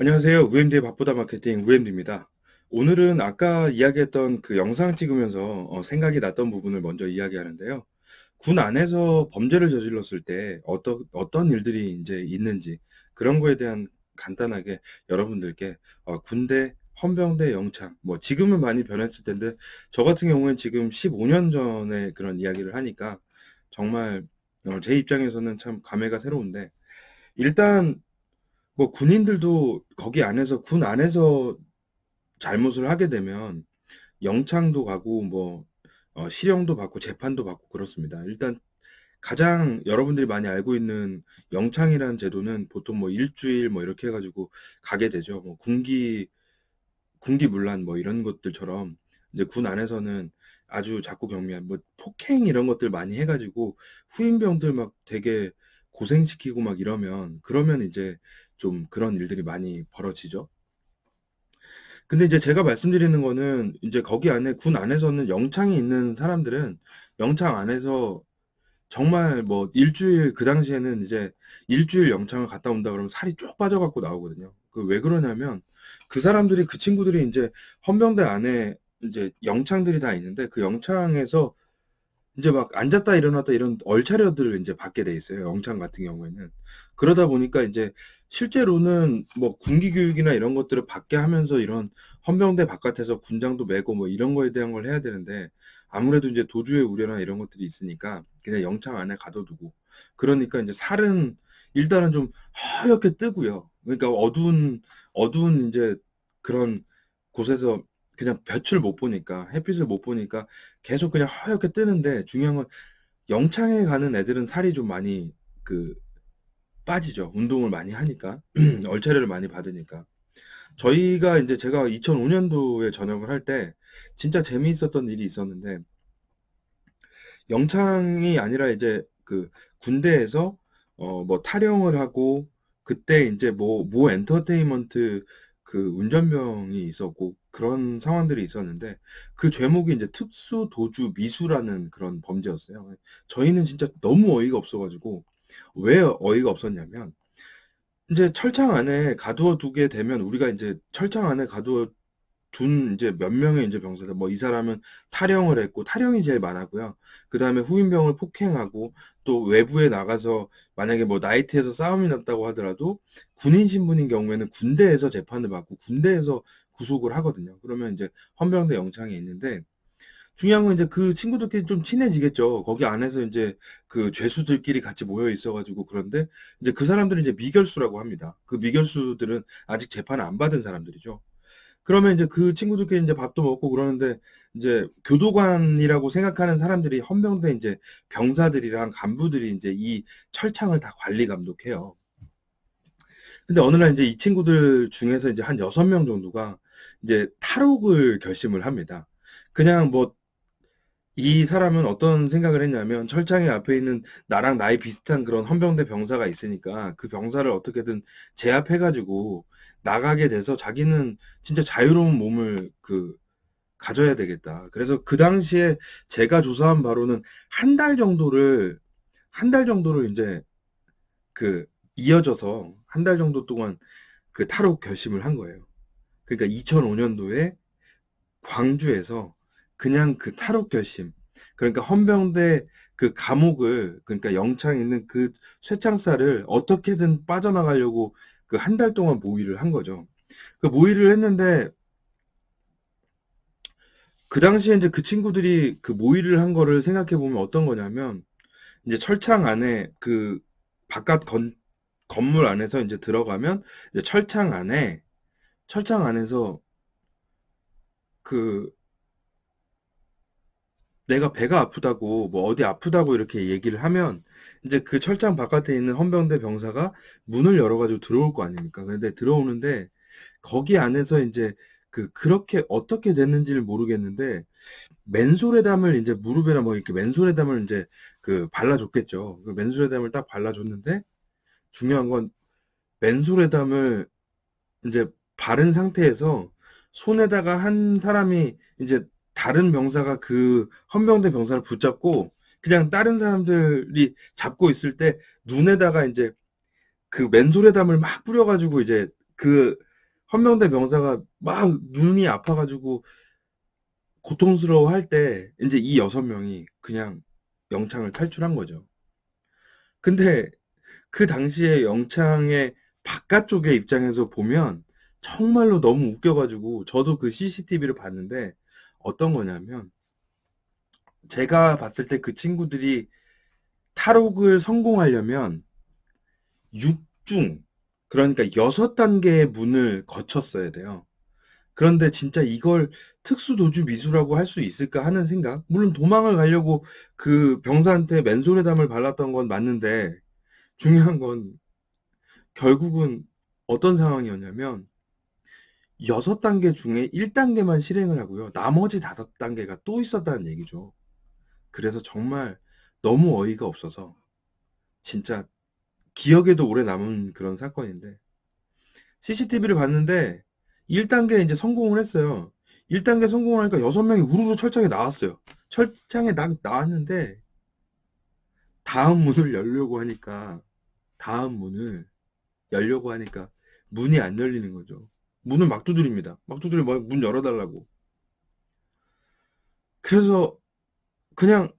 안녕하세요. UMD의 바쁘다 마케팅 UMD입니다. 오늘은 아까 이야기했던 그 영상 찍으면서 생각이 났던 부분을 먼저 이야기하는데요. 군 안에서 범죄를 저질렀을 때 어떤 일들이 이제 있는지 그런 거에 대한 간단하게 여러분들께 군대, 헌병대, 영창, 뭐 지금은 많이 변했을 텐데 저 같은 경우는 지금 15년 전에 그런 이야기를 하니까 정말 제 입장에서는 참 감회가 새로운데 일단 뭐 군인들도 거기 안에서 군 안에서 잘못을 하게 되면 영창도 가고 뭐 실형도 받고 재판도 받고 그렇습니다. 일단 가장 여러분들이 많이 알고 있는 영창이라는 제도는 보통 뭐 일주일 뭐 이렇게 해가지고 가게 되죠. 뭐 군기문란 뭐 이런 것들처럼 이제 군 안에서는 아주 작고 경미한 뭐 폭행 이런 것들 많이 해가지고 후임병들 막 되게 고생시키고 막 이러면 그러면 이제 좀 그런 일들이 많이 벌어지죠. 근데 이제 제가 말씀드리는 거는 이제 거기 안에 군 안에서는 영창이 있는 사람들은 영창 안에서 정말 뭐 일주일 그 당시에는 이제 일주일 영창을 갔다 온다 그러면 살이 쭉 빠져갖고 나오거든요. 그 왜 그러냐면 그 사람들이 그 친구들이 이제 헌병대 안에 이제 영창들이 다 있는데 그 영창에서 이제 막 앉았다 일어났다 이런 얼차려들을 이제 받게 돼 있어요. 영창 같은 경우에는. 그러다 보니까 이제 실제로는 뭐 군기 교육이나 이런 것들을 받게 하면서 이런 헌병대 바깥에서 군장도 메고 뭐 이런 거에 대한 걸 해야 되는데 아무래도 이제 도주의 우려나 이런 것들이 있으니까 그냥 영창 안에 가둬두고 그러니까 이제 살은 일단은 좀 허옇게 뜨고요. 그러니까 어두운 이제 그런 곳에서 그냥 볕을 못 보니까 햇빛을 못 보니까 계속 그냥 허옇게 뜨는데 중요한 건 영창에 가는 애들은 살이 좀 많이 그 빠지죠. 운동을 많이 하니까 얼차려를 많이 받으니까. 저희가 이제 제가 2005년도에 전역을 할 때 진짜 재미있었던 일이 있었는데 영창이 아니라 이제 그 군대에서 뭐 탈영을 하고 그때 이제 모 엔터테인먼트 그 운전병이 있었고 그런 상황들이 있었는데 그 죄목이 이제 특수 도주 미수라는 그런 범죄였어요. 저희는 진짜 너무 어이가 없어가지고 왜 어이가 없었냐면 이제 철창 안에 가두어 두게 되면 우리가 이제 철창 안에 가두어 둔 이제 몇 명의 이제 병사들 뭐 이 사람은 탈영을 했고 탈영이 제일 많았고요. 그다음에 후임병을 폭행하고 또 외부에 나가서 만약에 뭐 나이트에서 싸움이 났다고 하더라도 군인 신분인 경우에는 군대에서 재판을 받고 군대에서 구속을 하거든요. 그러면 이제 헌병대 영창에 있는데 중요한 건 이제 그 친구들끼리 좀 친해지겠죠. 거기 안에서 이제 그 죄수들끼리 같이 모여 있어가지고 그런데 이제 그 사람들은 이제 미결수라고 합니다. 그 미결수들은 아직 재판을 안 받은 사람들이죠. 그러면 이제 그 친구들끼리 이제 밥도 먹고 그러는데 이제 교도관이라고 생각하는 사람들이 헌병대 이제 병사들이랑 간부들이 이제 이 철창을 다 관리 감독해요. 근데 어느 날 이제 이 친구들 중에서 이제 한 6명 정도가 이제 탈옥을 결심을 합니다. 그냥 뭐 이 사람은 어떤 생각을 했냐면 철창의 앞에 있는 나랑 나이 비슷한 그런 헌병대 병사가 있으니까 그 병사를 어떻게든 제압해가지고 나가게 돼서 자기는 진짜 자유로운 몸을 가져야 되겠다. 그래서 그 당시에 제가 조사한 바로는 한 달 정도를 이제 그 이어져서 한 달 정도 동안 그 탈옥 결심을 한 거예요. 그러니까 2005년도에 광주에서 그냥 그 탈옥 결심, 그러니까 헌병대 그 감옥을, 그러니까 영창에 있는 그 쇠창살을 어떻게든 빠져나가려고 그 한 달 동안 모의를 한 거죠. 그 모의를 했는데 그 당시에 이제 그 친구들이 그 모의를 한 거를 생각해 보면 어떤 거냐면 이제 철창 안에 그 바깥 건물 안에서 이제 들어가면 이제 철창 안에서 그 내가 배가 아프다고 뭐 어디 아프다고 이렇게 얘기를 하면 이제 그 철장 바깥에 있는 헌병대 병사가 문을 열어가지고 들어올 거 아닙니까? 근데 들어오는데 거기 안에서 이제 그렇게 어떻게 됐는지를 모르겠는데 맨솔에담을 이제 무릎에나 뭐 이렇게 맨솔에담을 이제 발라줬겠죠. 그 맨솔에담을 딱 발라줬는데 중요한 건 맨솔에담을 이제 바른 상태에서 손에다가 한 사람이 이제 다른 병사가 그 헌병대 병사를 붙잡고 그냥 다른 사람들이 잡고 있을 때 눈에다가 이제 그 맨솔에담을 막 뿌려가지고 이제 그 헌병대 병사가 막 눈이 아파가지고 고통스러워할 때 이제 이 6명이 그냥 영창을 탈출한 거죠. 근데 그 당시에 영창의 바깥쪽의 입장에서 보면 정말로 너무 웃겨가지고 저도 그 CCTV를 봤는데 어떤 거냐면 제가 봤을 때 그 친구들이 탈옥을 성공하려면 6중, 그러니까 6단계의 문을 거쳤어야 돼요. 그런데 진짜 이걸 특수도주 미수라고 할 수 있을까 하는 생각? 물론 도망을 가려고 그 병사한테 맨손에담을 발랐던 건 맞는데 중요한 건 결국은 어떤 상황이었냐면 6단계 중에 1단계만 실행을 하고요. 나머지 5단계가 또 있었다는 얘기죠. 그래서 정말 너무 어이가 없어서 진짜 기억에도 오래 남은 그런 사건인데 CCTV를 봤는데 1단계 이제 성공을 했어요. 1단계 성공을 하니까 6명이 우르르 철창에 나왔어요. 철창에 나왔는데 다음 문을 열려고 하니까 다음 문을 열려고 하니까 문이 안 열리는 거죠. 문을 막 두드립니다. 막 두드려 문 열어달라고. 그래서 그냥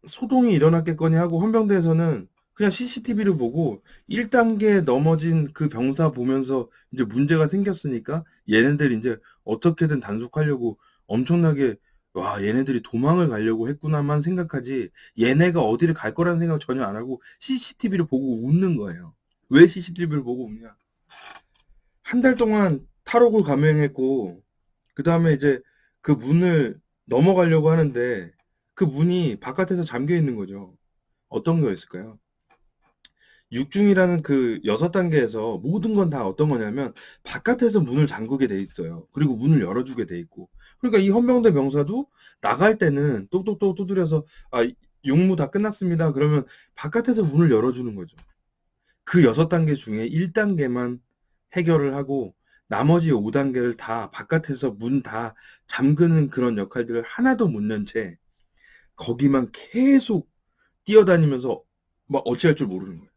소동이 일어났겠거니 하고 헌병대에서는 그냥 CCTV를 보고 1단계 넘어진 그 병사 보면서 이제 문제가 생겼으니까 얘네들 이제 어떻게든 단속하려고 엄청나게 와 얘네들이 도망을 가려고 했구나만 생각하지 얘네가 어디를 갈 거라는 생각 전혀 안 하고 CCTV를 보고 웃는 거예요. 왜 CCTV를 보고 웃냐? 한 달 동안 탈옥을 감행했고 그 다음에 이제 그 문을 넘어가려고 하는데 그 문이 바깥에서 잠겨 있는 거죠. 어떤 거였을까요? 육중이라는 그 6단계에서 모든 건 다 어떤 거냐면 바깥에서 문을 잠그게 돼 있어요. 그리고 문을 열어주게 돼 있고. 그러니까 이 헌병대 병사도 나갈 때는 똑똑똑 두드려서 아, 용무 다 끝났습니다. 그러면 바깥에서 문을 열어주는 거죠. 그 6단계 중에 1단계만 해결을 하고 나머지 5단계를 다 바깥에서 문 다 잠그는 그런 역할들을 하나도 못 낸 채 거기만 계속 뛰어다니면서 막 어찌할 줄 모르는 거예요.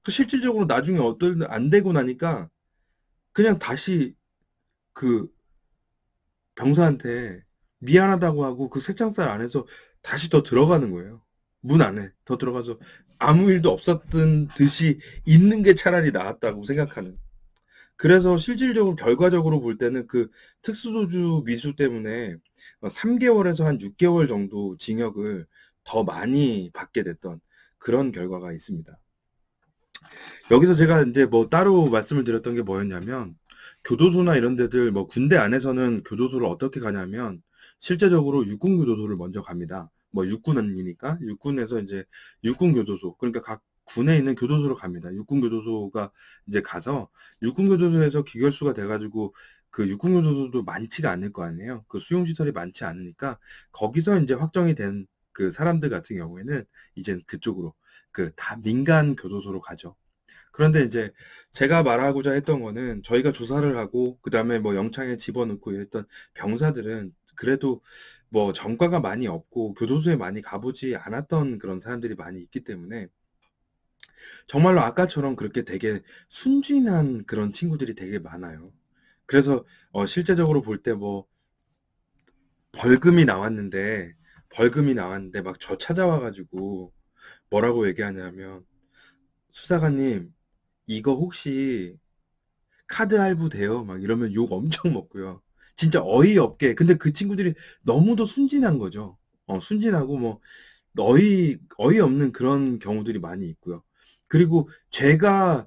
그 실질적으로 나중에 어떨 안 되고 나니까 그냥 다시 그 병사한테 미안하다고 하고 그 쇠창살 안에서 다시 더 들어가는 거예요. 문 안에 더 들어가서 아무 일도 없었던 듯이 있는 게 차라리 나았다고 생각하는. 그래서 실질적으로 결과적으로 볼 때는 그 특수도주 미수 때문에 3개월에서 한 6개월 정도 징역을 더 많이 받게 됐던 그런 결과가 있습니다. 여기서 제가 이제 뭐 따로 말씀을 드렸던 게 뭐였냐면 교도소나 이런 데들 뭐 군대 안에서는 교도소를 어떻게 가냐면 실제적으로 육군 교도소를 먼저 갑니다. 뭐 육군이니까 육군에서 이제 육군 교도소 그러니까 각 군에 있는 교도소로 갑니다. 육군 교도소가 이제 가서 육군 교도소에서 기결수가 돼가지고 그 육군 교도소도 많지가 않을 거 아니에요. 그 수용 시설이 많지 않으니까 거기서 이제 확정이 된 그 사람들 같은 경우에는 이제 그쪽으로 그 다 민간 교도소로 가죠. 그런데 이제 제가 말하고자 했던 거는 저희가 조사를 하고 그다음에 뭐 영창에 집어넣고 이랬던 병사들은 그래도 뭐 전과가 많이 없고 교도소에 많이 가보지 않았던 그런 사람들이 많이 있기 때문에 정말로 아까처럼 그렇게 되게 순진한 그런 친구들이 되게 많아요. 그래서 실제적으로 볼 때 뭐 벌금이 나왔는데 막 저 찾아와가지고 뭐라고 얘기하냐면 수사관님 이거 혹시 카드 할부 돼요? 막 이러면 욕 엄청 먹고요. 진짜 어이없게. 근데 그 친구들이 너무도 순진한 거죠. 순진하고 뭐 어이없는 그런 경우들이 많이 있고요. 그리고 죄가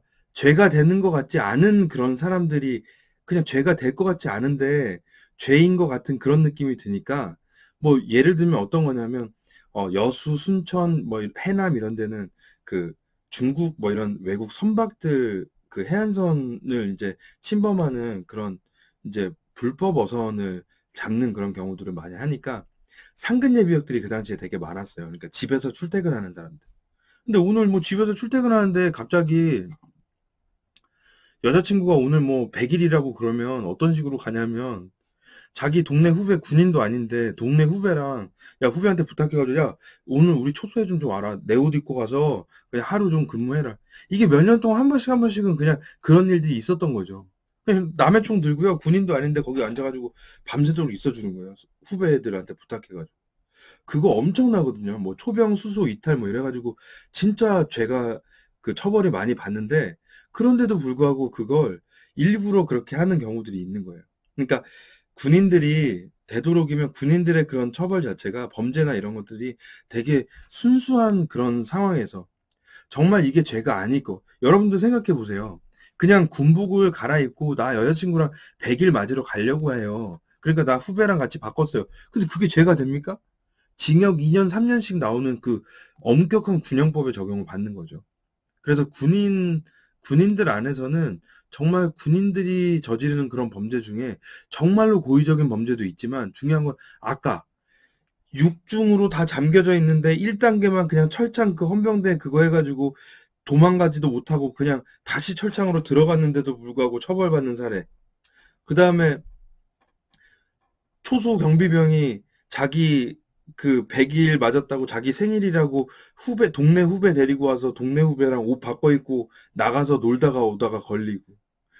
되는 것 같지 않은 그런 사람들이 그냥 죄가 될 것 같지 않은데 죄인 것 같은 그런 느낌이 드니까 뭐 예를 들면 어떤 거냐면 여수, 순천, 뭐 해남 이런 데는 그 중국 뭐 이런 외국 선박들 그 해안선을 이제 침범하는 그런 이제 불법 어선을 잡는 그런 경우들을 많이 하니까 상근 예비역들이 그 당시에 되게 많았어요. 그러니까 집에서 출퇴근하는 사람들. 근데 오늘 뭐 집에서 출퇴근하는데 갑자기 여자친구가 오늘 뭐 100일이라고 그러면 어떤 식으로 가냐면 자기 동네 후배 군인도 아닌데 동네 후배랑 야 후배한테 부탁해가지고 야 오늘 우리 초소해 좀 와라 내 옷 입고 가서 그냥 하루 좀 근무해라 이게 몇 년 동안 한 번씩은 그냥 그런 일들이 있었던 거죠. 그냥 남의 총 들고요. 군인도 아닌데 거기 앉아가지고 밤새도록 있어주는 거예요. 후배들한테 부탁해가지고. 그거 엄청나거든요. 뭐 초병 수소 이탈 뭐 이래가지고 진짜 제가 그 처벌이 많이 받는데 그런데도 불구하고 그걸 일부러 그렇게 하는 경우들이 있는 거예요. 그러니까 군인들이 되도록이면 군인들의 그런 처벌 자체가 범죄나 이런 것들이 되게 순수한 그런 상황에서 정말 이게 죄가 아닐 거. 여러분도 생각해 보세요. 그냥 군복을 갈아입고 나 여자친구랑 100일 맞으러 가려고 해요. 그러니까 나 후배랑 같이 바꿨어요. 근데 그게 죄가 됩니까? 징역 2년, 3년씩 나오는 그 엄격한 군형법의 적용을 받는 거죠. 그래서 군인들 안에서는 정말 군인들이 저지르는 그런 범죄 중에 정말로 고의적인 범죄도 있지만 중요한 건 아까 6중으로 다 잠겨져 있는데 1단계만 그냥 철창 그 헌병대 그거 해가지고 도망가지도 못하고 그냥 다시 철창으로 들어갔는데도 불구하고 처벌받는 사례. 그 다음에 초소 경비병이 자기 그 100일 맞았다고 자기 생일이라고 동네 후배 데리고 와서 동네 후배랑 옷 바꿔 입고 나가서 놀다가 오다가 걸리고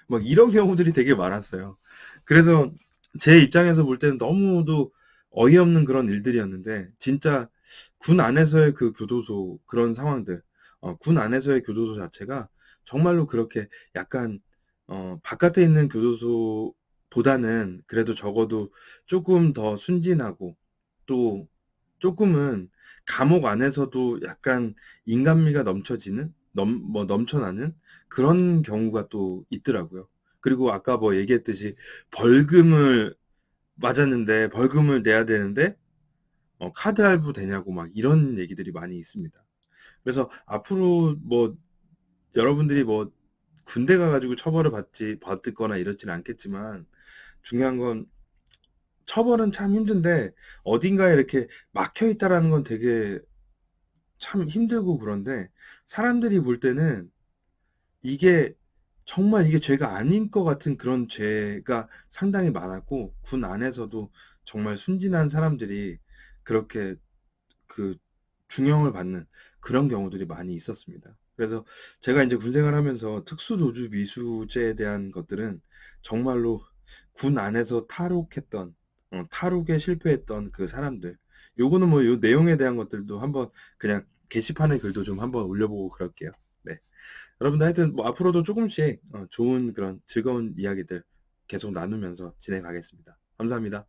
막 이런 경우들이 되게 많았어요. 그래서 제 입장에서 볼 때는 너무도 어이없는 그런 일들이었는데 진짜 군 안에서의 그 교도소 그런 상황들, 군 안에서의 교도소 자체가 정말로 그렇게 약간 바깥에 있는 교도소보다는 그래도 적어도 조금 더 순진하고 또 조금은 감옥 안에서도 약간 인간미가 넘쳐나는 그런 경우가 또 있더라고요. 그리고 아까 뭐 얘기했듯이 벌금을 맞았는데 벌금을 내야 되는데 카드 할부 되냐고 막 이런 얘기들이 많이 있습니다. 그래서 앞으로 뭐 여러분들이 뭐 군대 가가지고 처벌을 받거나 이렇지는 않겠지만 중요한 건 처벌은 참 힘든데 어딘가에 이렇게 막혀 있다라는 건 되게 참 힘들고 그런데 사람들이 볼 때는 이게 정말 이게 죄가 아닌 것 같은 그런 죄가 상당히 많았고 군 안에서도 정말 순진한 사람들이 그렇게 그 중형을 받는 그런 경우들이 많이 있었습니다. 그래서 제가 이제 군 생활하면서 특수도주 미수죄에 대한 것들은 정말로 군 안에서 탈옥에 실패했던 그 사람들. 요거는 뭐 요 내용에 대한 것들도 한번 그냥 게시판에 글도 좀 한번 올려보고 그럴게요. 네. 여러분들 하여튼 뭐 앞으로도 조금씩 좋은 그런 즐거운 이야기들 계속 나누면서 진행하겠습니다. 감사합니다.